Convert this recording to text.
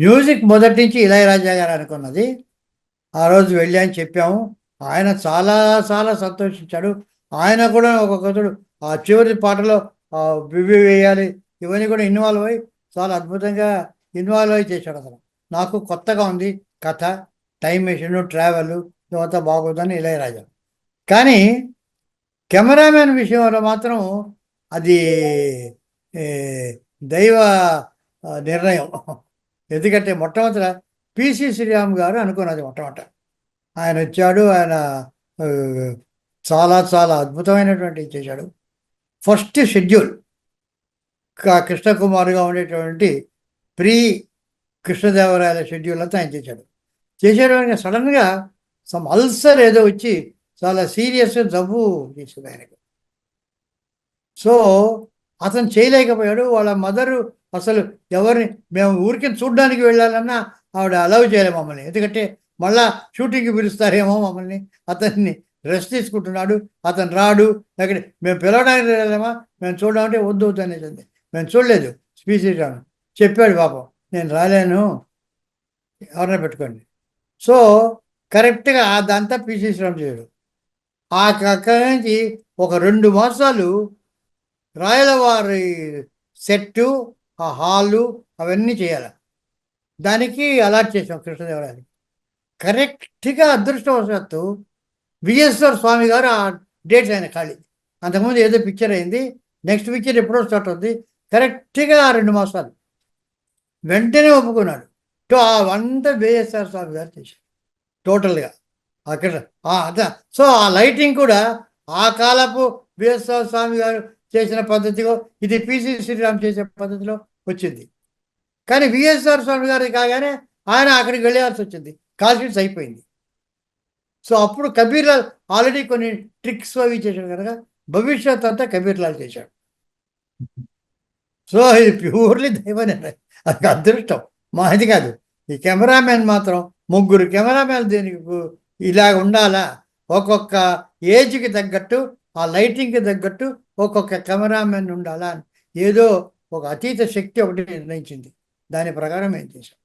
Music మొదటి నుంచి ఇళయరాజా గారు అనుకున్నది. ఆ రోజు వెళ్ళి అని చెప్పాము. ఆయన చాలా చాలా సంతోషించాడు. ఆయన కూడా ఒక్కొక్కడు ఆ చివరి పాటలో బివ్వి వేయాలి ఇవన్నీ కూడా ఇన్వాల్వ్ అయ్యి చాలా అద్భుతంగా ఇన్వాల్వ్ అయ్యి చేశాడు అసలు. నాకు కొత్తగా ఉంది కథ, టైం మెషిన్, ట్రావెల్ ఇదంతా బాగోదని ఇళయరాజా. కానీ కెమెరామెన్ విషయంలో మాత్రం అది ఏ, దైవ నిర్ణయం. ఎందుకంటే మొట్టమొదట పిసి శ్రీరామ్ గారు అనుకున్నది మొట్టమొదట. ఆయన వచ్చాడు. ఆయన ఆ, చాలా చాలా అద్భుతమైనటువంటి చేశాడు. ఫస్ట్ షెడ్యూల్ కృష్ణకుమార్గా ఉండేటువంటి ప్రీ కృష్ణదేవరాయల షెడ్యూల్ అంతా ఆయన చేశాడు. చేసేటప్పుడు సడన్గా సమ్ అల్సర్ ఏదో వచ్చి చాలా సీరియస్ జబ్బు చేసింది ఆయనకు. సో అతను చేయలేకపోయాడు. వాళ్ళ మదరు అసలు ఎవరిని మేము ఊరికి చూడడానికి వెళ్ళాలన్నా ఆవిడ అలౌ చేయలే మమ్మల్ని. ఎందుకంటే మళ్ళా షూటింగ్కి పిలుస్తారేమో మమ్మల్ని. అతన్ని రెస్ట్ తీసుకుంటున్నాడు, అతను రాడు, లేకపోతే మేము పిలవడానికి వెళ్ళామా, మేము చూడమంటే వద్దు వద్దు అనేసింది. మేము చూడలేదు. స్పీచ్ రాను చెప్పాడు పాపం, నేను రాలేను, ఎవరైనా పెట్టుకోండి. సో కరెక్ట్గా అదంతా పీసీ శ్రీరామ్ చేయడు. అక్కడి నుంచి ఒక 2 మాసాలు రాయలవారి సెట్టు, ఆ హాలు అవన్నీ చేయాలి. దానికి అలాట్ చేసాం కృష్ణదేవరాయలకి. కరెక్ట్గా అదృష్టవశాత్తు విఎస్ఆర్ స్వామి గారు ఆ డేట్స్ ఆయన ఖాళీ. అంతకుముందు ఏదో పిక్చర్ అయింది, నెక్స్ట్ పిక్చర్ ఎప్పుడో స్టార్ట్ అవుతుంది. కరెక్ట్గా 2 మాసాలు వెంటనే ఒప్పుకున్నాడు. అంతా విఎస్ఆర్ స్వామి గారు చేశారు టోటల్గా అక్కడ. అదే. సో ఆ లైటింగ్ కూడా ఆ కాలపు విఎస్ఆర్ స్వామి గారు చేసిన పద్ధతిలో, ఇది పిసి శ్రీరామ్ చేసే పద్ధతిలో వచ్చింది. కానీ విఎస్ఆర్ స్వామి గారి కాగానే ఆయన అక్కడికి వెళ్ళాల్సి వచ్చింది. కాల్ షీట్స్ అయిపోయింది. సో అప్పుడు కబీర్ లాల్ ఆల్రెడీ కొన్ని ట్రిక్స్ అవి చేశాడు కనుక భవిష్యత్ అంతా కబీర్ లాల్ చేశాడు. సో ఇది ప్యూర్లీ దైవనే, అది అదృష్టం మాది కాదు. ఈ కెమెరామెన్ మాత్రం 3 కెమెరామెన్ దీనికి ఇలా ఉండాలా, ఒక్కొక్క ఏజ్కి తగ్గట్టు, ఆ లైటింగ్కి తగ్గట్టు ఒక్కొక్క కెమెరామెన్ ఉండాలా అని ఏదో ఒక అతీత శక్తి ఒకటి నిర్ణయించింది. దాని ప్రకారం ఏం చేశాం.